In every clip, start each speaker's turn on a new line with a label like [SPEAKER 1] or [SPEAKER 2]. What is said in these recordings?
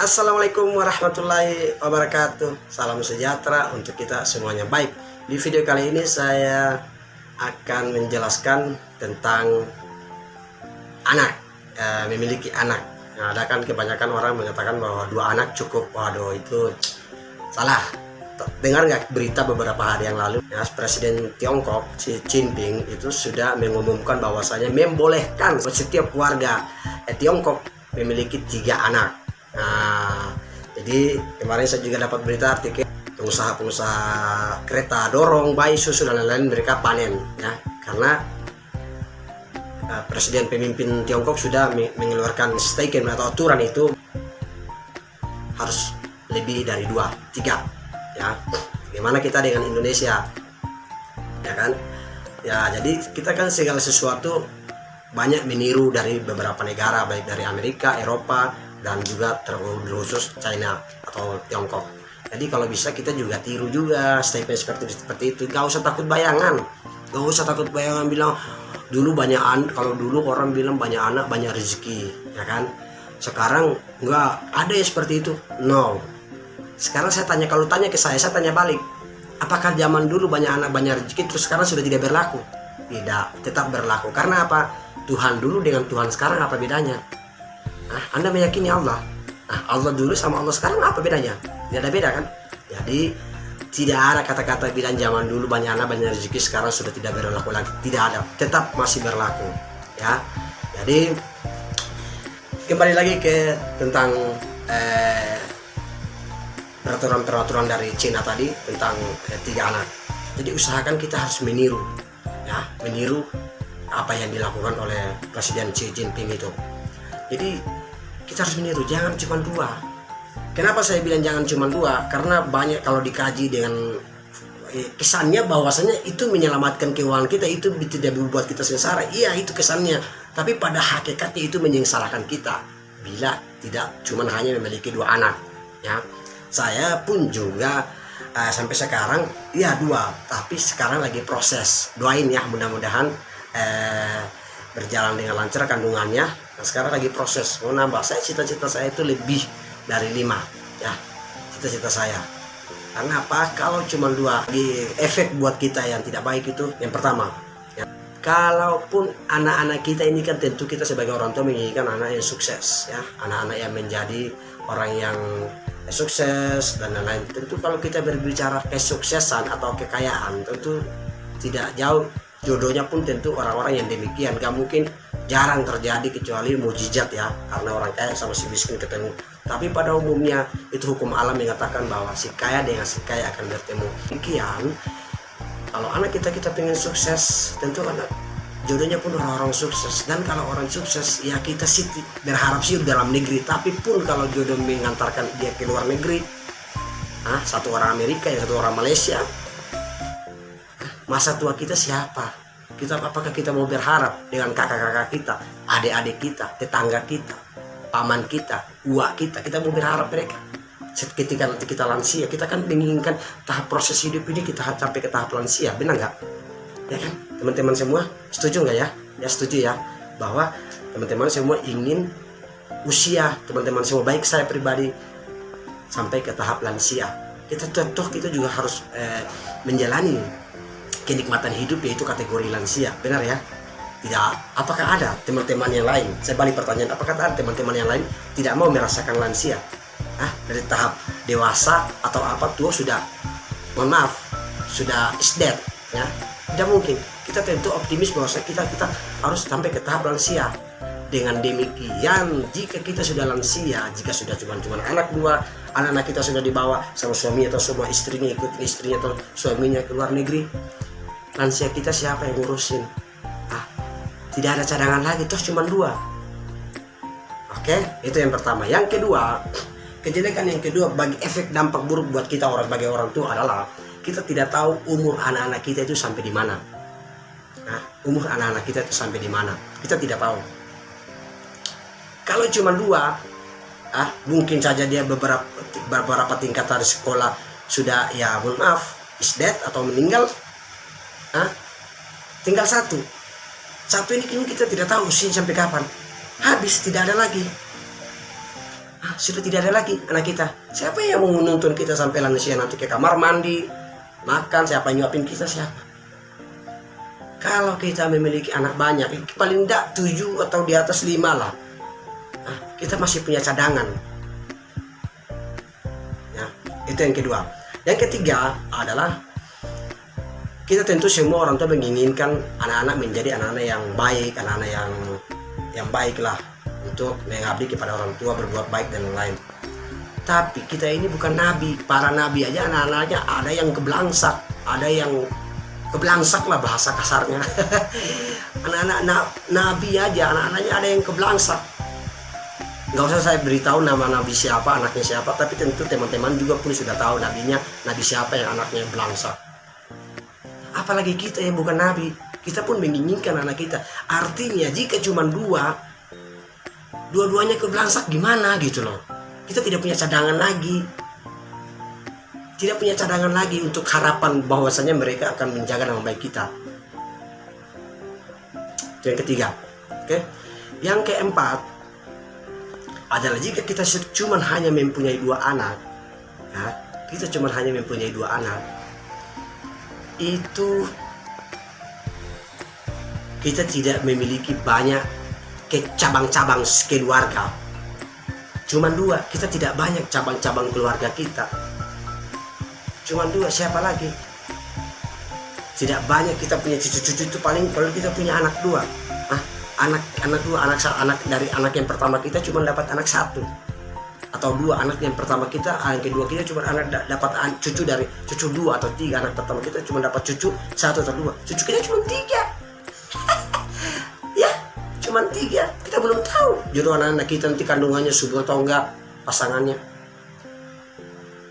[SPEAKER 1] Assalamualaikum warahmatullahi wabarakatuh. Salam sejahtera untuk kita semuanya. Baik, di video kali ini saya akan menjelaskan tentang anak, memiliki anak. Nah, ada kan kebanyakan orang mengatakan bahwa 2 anak cukup. Waduh, itu salah. Dengar nggak berita beberapa hari yang lalu, ya, Presiden Tiongkok Xi Jinping itu sudah mengumumkan bahwasanya membolehkan setiap warga Tiongkok memiliki 3 anak. Nah, jadi kemarin saya juga dapat berita artikel pengusaha-pengusaha kereta dorong, bayi susu dan lain-lain mereka panen, ya, karena presiden pemimpin Tiongkok sudah mengeluarkan statement atau aturan itu harus lebih dari 2, 3, ya. Bagaimana kita dengan Indonesia, ya kan? Ya, jadi kita kan segala sesuatu banyak meniru dari beberapa negara, baik dari Amerika, Eropa, dan juga terkhusus China atau Tiongkok. Jadi kalau bisa kita juga tiru juga statement seperti itu. Gak usah takut bayangan, bilang dulu banyak kalau dulu orang bilang banyak anak banyak rezeki, ya kan? Sekarang nggak ada ya seperti itu. No. Sekarang saya tanya, kalau tanya ke saya tanya balik. Apakah zaman dulu banyak anak banyak rezeki terus sekarang sudah tidak berlaku? Tidak, tetap berlaku. Karena apa? Tuhan dulu dengan Tuhan sekarang apa bedanya? Anda meyakini Allah. Allah dulu sama Allah sekarang apa bedanya? Tidak ada beda kan? Jadi tidak ada kata-kata bilang zaman dulu banyak anak banyak rezeki sekarang sudah tidak berlaku lagi. Tidak ada, tetap masih berlaku, ya. Jadi kembali lagi ke tentang peraturan-peraturan dari Cina tadi tentang 3 anak. Jadi usahakan kita harus meniru, ya, meniru apa yang dilakukan oleh Presiden Xi Jinping itu. Jadi kita harus meniru, jangan cuma 2. Kenapa saya bilang jangan cuma 2? Karena banyak kalau dikaji dengan kesannya bahwasanya itu menyelamatkan keuangan kita, itu tidak membuat kita sengsara. Iya, itu kesannya. Tapi pada hakikatnya itu menyengsarakan kita bila tidak cuma hanya memiliki 2 anak, ya. Saya pun juga sampai sekarang ya 2, tapi sekarang lagi proses. Doain ya, mudah-mudahan berjalan dengan lancar kandungannya. Nah, sekarang lagi proses mau nambah. Cita-cita saya itu lebih dari 5, ya, cita-cita saya. Karena apa? Kalau cuma 2, efek buat kita yang tidak baik itu yang pertama, ya, kalaupun anak-anak kita ini kan tentu kita sebagai orang tua menginginkan anak yang sukses, ya, anak-anak yang menjadi orang yang sukses dan lain-lain. Tentu kalau kita berbicara kesuksesan atau kekayaan, tentu tidak jauh jodohnya pun tentu orang-orang yang demikian. Gak mungkin, jarang terjadi kecuali mujizat, ya, karena orang kaya sama si miskin ketemu. Tapi pada umumnya itu hukum alam mengatakan bahwa si kaya dengan si kaya akan bertemu. Demikian kalau anak kita pengen sukses, tentu anak jodohnya pun orang-orang sukses. Dan kalau orang sukses, ya kita sih berharap sih dalam negeri. Tapi pun kalau jodoh mengantarkan dia ke luar negeri, satu orang Amerika, yang satu orang Malaysia, masa tua kita siapa? Apakah kita mau berharap dengan kakak-kakak kita, adik-adik kita, tetangga kita, paman kita, uak kita mau berharap mereka ketika nanti kita lansia? Kita kan menginginkan tahap proses hidup ini kita sampai ke tahap lansia, benar nggak? Ya kan, teman-teman semua setuju nggak ya? Ya setuju ya, bahwa teman-teman semua ingin usia teman-teman semua, baik saya pribadi, sampai ke tahap lansia. Kita juga harus menjalani kenikmatan hidup, yaitu kategori lansia, benar ya? Tidak. Apakah ada teman-teman yang lain? Saya balik pertanyaan, apakah ada teman-teman yang lain tidak mau merasakan lansia? Dari tahap dewasa atau apa tua sudah, mohon maaf, sudah is dead, ya? Tidak mungkin. Kita tentu optimis bahwa kita harus sampai ke tahap lansia. Dengan demikian, jika kita sudah lansia, jika sudah cuma anak 2, anak-anak kita sudah dibawa sama suami atau semua istrinya, ikut istrinya atau suaminya ke luar negeri, lansia kita siapa yang ngurusin? Tidak ada cadangan lagi, terus cuma 2. Oke, itu yang pertama. Yang kedua, kejelekan yang kedua, bagi efek dampak buruk buat kita sebagai orang tua adalah kita tidak tahu umur anak-anak kita itu sampai di mana. Umur anak-anak kita itu sampai di mana? Kita tidak tahu. Kalau cuma 2, mungkin saja dia beberapa tingkatan sekolah sudah, ya mohon maaf, is dead atau meninggal. Tinggal 1 ini kita tidak tahu usia sampai kapan. Habis, tidak ada lagi. sudah tidak ada lagi anak kita. Siapa yang mau menuntun kita sampai lansia nanti ke kamar mandi, makan, siapa yang nyuapin kita, siapa? Kalau kita memiliki anak banyak, paling tidak 7 atau di atas 5 lah, nah, kita masih punya cadangan. Ya, itu yang kedua. Yang ketiga adalah kita tentu semua orang tua menginginkan anak-anak menjadi anak-anak yang baik, anak-anak yang baik lah, untuk mengabdi kepada orang tua, berbuat baik dan lain-lain. Tapi kita ini bukan nabi. Para nabi aja anak-anaknya ada yang keblangsak, ada yang keblangsak lah bahasa kasarnya. Anak-anak nabi aja anak-anaknya ada yang keblangsak. Nggak usah saya beritahu nama nabi siapa, anaknya siapa, tapi tentu teman-teman juga pun sudah tahu nabinya, nabi siapa yang anaknya belangsak. Apalagi kita yang bukan nabi, kita pun menginginkan anak kita. Artinya jika cuma dua-duanya kebelangsak gimana gitu loh. Kita tidak punya cadangan lagi. Tidak punya cadangan lagi untuk harapan bahwasanya mereka akan menjaga nama baik kita. Itu yang ketiga. Oke. Yang keempat adalah jika kita cuma hanya mempunyai 2 anak, ya, kita cuma hanya mempunyai 2 anak, itu kita tidak memiliki banyak cabang-cabang keluarga. Cuman 2, kita tidak banyak cabang-cabang keluarga kita. Cuman 2, siapa lagi? Tidak banyak kita punya cucu-cucu, itu paling kalau kita punya anak 2. Anak dari anak yang pertama kita cuma dapat anak 1 atau 2. Anak yang pertama kita, yang kedua kita cuma dapat cucu dari cucu 2 atau 3. Anak pertama kita cuma dapat cucu 1 atau 2. Cucu kita cuma 3. Ya, cuma 3. Kita belum tahu jodoh anak-anak kita nanti kandungannya subur atau enggak, pasangannya.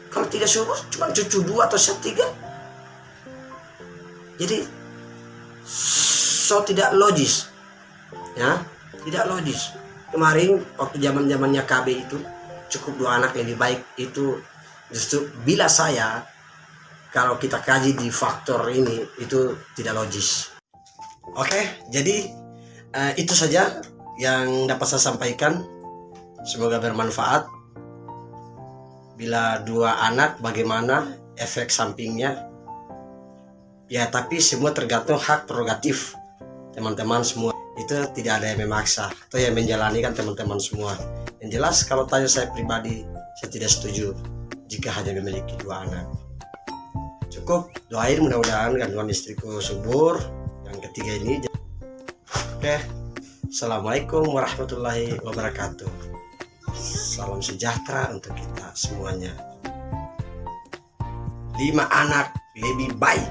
[SPEAKER 1] Kalau tidak subur cuma cucu 2 atau 3. Jadi tidak logis. Ya, tidak logis. Kemarin waktu zamannya KB itu cukup 2 anak lebih baik. Itu justru bila saya, kalau kita kaji di faktor ini, itu tidak logis. Oke, jadi itu saja yang dapat saya sampaikan. Semoga bermanfaat. Bila 2 anak, bagaimana efek sampingnya? Ya, tapi semua tergantung hak prerogatif teman-teman semua. Itu tidak ada yang memaksa atau yang menjalani, kan teman-teman semua. Yang jelas kalau tanya saya pribadi, saya tidak setuju jika hanya memiliki 2 anak. Cukup doain mudah-mudahan kandungan istriku subur yang ketiga ini. Oke, assalamualaikum warahmatullahi wabarakatuh. Salam sejahtera untuk kita semuanya. 5 anak lebih baik